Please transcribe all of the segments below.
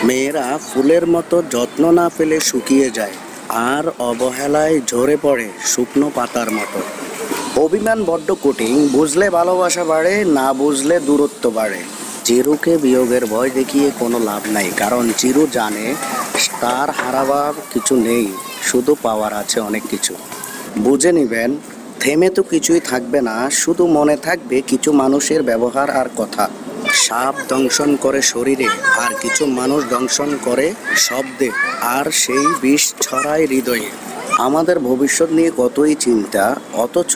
মেয়েরা ফুলের মতো যত্ন না পেলে শুকিয়ে যায়, আর অবহেলায় ঝরে পড়ে শুকনো পাতার মতো। অভিমান বড্ড কঠিন, বুঝলে ভালোবাসা বাড়ে, না বুঝলে দূরত্ব বাড়ে। চিরুকে বিয়োগের ভয় দেখিয়ে কোনো লাভ নাই, কারণ চিরু জানে তার হারাবার কিছু নেই, শুধু পাওয়ার আছে অনেক কিছু। বুঝে নিবেন, থেমে তো কিছুই থাকবে না, শুধু মনে থাকবে কিছু মানুষের ব্যবহার আর কথা। সাপ দংশন করে শরীরে, আর কিছু মানুষ দংশন করে শব্দে, আর সেই বিষ ছড়ায় হৃদয়ে। আমাদের ভবিষ্যৎ নিয়ে কতই চিন্তা, অথচ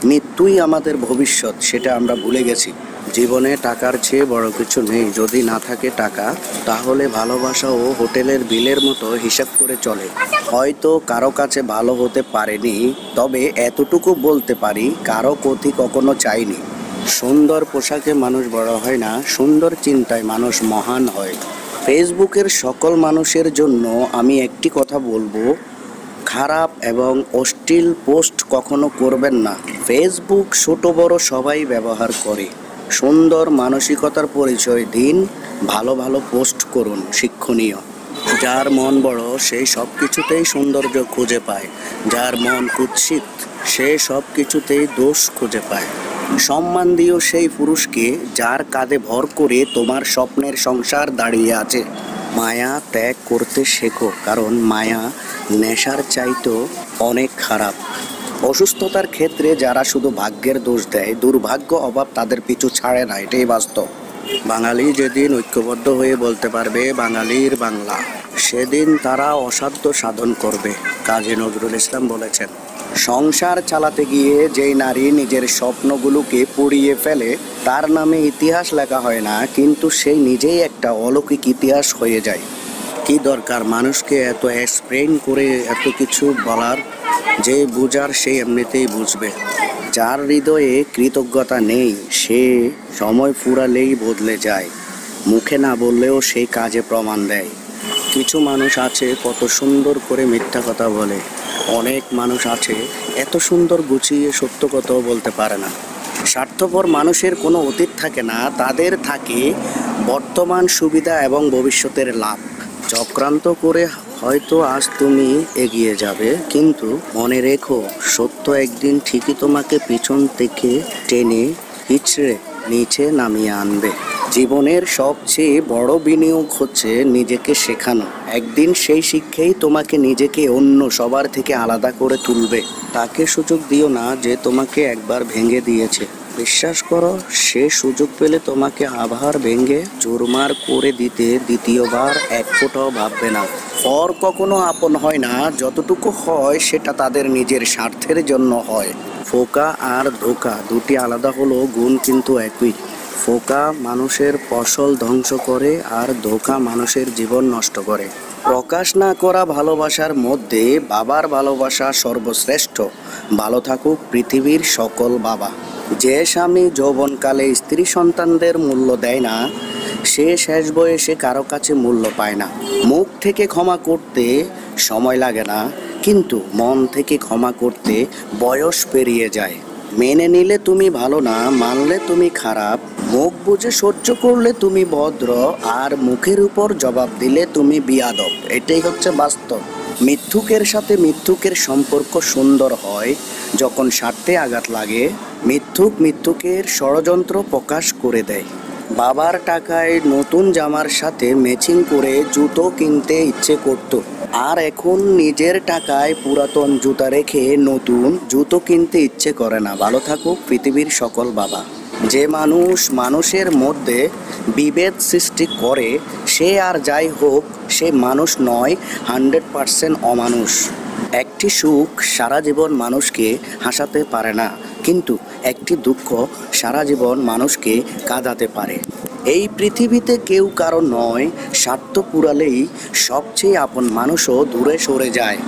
মৃত্যুই আমাদের ভবিষ্যৎ, সেটা আমরা ভুলে গেছি। জীবনে টাকার চেয়ে বড় কিছু নেই। যদি না থাকে টাকা, তাহলে ভালোবাসাও হোটেলের বিলের মতো হিসাব করে চলে। হয়তো কারো কাছে ভালো হতে পারেনি, তবে এতটুকু বলতে পারি কারো ক্ষতি কখনো চাইনি। সুন্দর পোশাকে মানুষ বড় হয় না, সুন্দর চিন্তায় মানুষ মহান হয়। ফেসবুকের সকল মানুষের জন্য আমি একটি কথা বলবো, খারাপ এবং অশ্লীল পোস্ট কখনো করবেন না। ফেসবুক ছোট বড় সবাই ব্যবহার করে। সুন্দর মানসিকতার পরিচয় দিন, ভালো ভালো পোস্ট করুন, শিক্ষণীয়। যার মন বড় সেই সব কিছুতেই সৌন্দর্য খুঁজে পায়, যার মন কুৎসিত সে সব কিছুতেই দোষ খুঁজে পায়। সম্মান দিও সেই পুরুষকে যার কাঁধে ভর করে তোমার স্বপ্নের সংসার দাঁড়িয়ে আছে। মায়া ত্যাগ করতে শেখো, কারণ মায়া নেশার চাইতেও অনেক খারাপ। অসুস্থতার ক্ষেত্রে যারা শুধু ভাগ্যের দোষ দেয়, দুর্ভাগ্য অভাব তাদের পিছু ছাড়ে না, এটাই বাস্তব। বাঙালি যেদিন ঐক্যবদ্ধ হয়ে বলতে পারবে বাঙালির বাংলা, সেদিন তারা অসাধ্য সাধন করবে। কাজী নজরুল ইসলাম বলেছেন, সংসার চালাতে গিয়ে যেই নারী নিজের স্বপ্নগুলোকে পুড়িয়ে ফেলে, তার নামে ইতিহাস লেখা হয় না, কিন্তু সেই নিজেই একটা অলৌকিক ইতিহাস হয়ে যায়। কি দরকার মানুষকে এত এক্সপ্লেইন করে এত কিছু বলার? যে বুঝার সে এমনিতেই বুঝবে। যার হৃদয়ে কৃতজ্ঞতা নেই, সে সময় ফুরালেই বদলে যায়। মুখে না বললেও সেই কাজে প্রমাণ দেয়। কিছু মানুষ আছে কত সুন্দর করে মিথ্যা কথা বলে, অনেক মানুষ আছে এত সুন্দর গুছিয়ে সত্য কথাও বলতে পারে না। স্বার্থপর মানুষের কোনো অতীত থাকে না, তাদের থাকে বর্তমান সুবিধা এবং ভবিষ্যতের লাভ। চক্রান্ত করে হয়তো আজ তুমি এগিয়ে যাবে, কিন্তু মনে রেখো সত্য একদিন ঠিকই তোমাকে পিছন থেকে টেনে হিচড়ে নিচে নামিয়ে আনবে। জীবনের সবচেয়ে বড় বিনিয়োগ হচ্ছে নিজেকে শেখানো। একদিন সেই শিক্ষাই তোমাকে নিজেকে অন্য সবার থেকে আলাদা করে তুলবে। তাকে সুযোগ দিও না যে তোমাকে একবার ভেঙে দিয়েছে। বিশ্বাস করো, সে সুযোগ পেলে তোমাকে আবার ভেঙে চুরমার করে দিতে দ্বিতীয়বার এক ফোঁটাও ভাববে না। পর কখনো আপন হয় না, যতটুকু হয় সেটা তাদের নিজের স্বার্থের জন্য হয়। ফোকা আর ধোঁকা দুটি আলাদা হলো, গুণ কিন্তু একই। ফোকা মানুষের ফসল ধ্বংস করে, আর ধোঁকা মানুষের জীবন নষ্ট করে। প্রকাশ না করা ভালোবাসার মধ্যে বাবার ভালোবাসা সর্বশ্রেষ্ঠ। ভালো থাকুক পৃথিবীর সকল বাবা। যে স্বামী যৌবনকালে স্ত্রী সন্তানদের মূল্য দেয় না, সে শেষ বয়সে কারো কাছে মূল্য পায় না। মুখ থেকে ক্ষমা করতে সময় লাগে না, কিন্তু মন থেকে ক্ষমা করতে বয়স পেরিয়ে যায়। মেনে নিলে তুমি ভালো না, মানলে তুমি খারাপ। মুখ বুঝে সহ্য করলে তুমি ভদ্র, আর মুখের উপর জবাব দিলে তুমি বিয়াদব। এটাই হচ্ছে বাস্তব। মিথ্যুকের সাথে মিথ্যুকের সম্পর্ক সুন্দর হয় যখন স্বার্থে আঘাত লাগে। মিথ্যুকের ষড়যন্ত্র প্রকাশ করে দেয়। বাবার টাকায় নতুন জামার সাথে ম্যাচিং করে জুতো কিনতে ইচ্ছে করত, আর এখন নিজের টাকায় পুরাতন জুতা রেখে নতুন জুতো কিনতে ইচ্ছে করে না। ভালো থাকুক পৃথিবীর সকল বাবা। যে মানুষ মানুষের মধ্যে বিভেদ সৃষ্টি করে, সে আর যাই হোক সে মানুষ নয়, 100% অমানুষ। একটি সুখ সারা জীবন মানুষকে হাসাতে পারে না, কিন্তু একটি দুঃখ সারা জীবন মানুষকে কাঁদাতে পারে। এই পৃথিবীতে কেউ কারো নয়, স্বার্থ পুরালেই সবচেয়ে আপন মানুষও দূরে সরে যায়।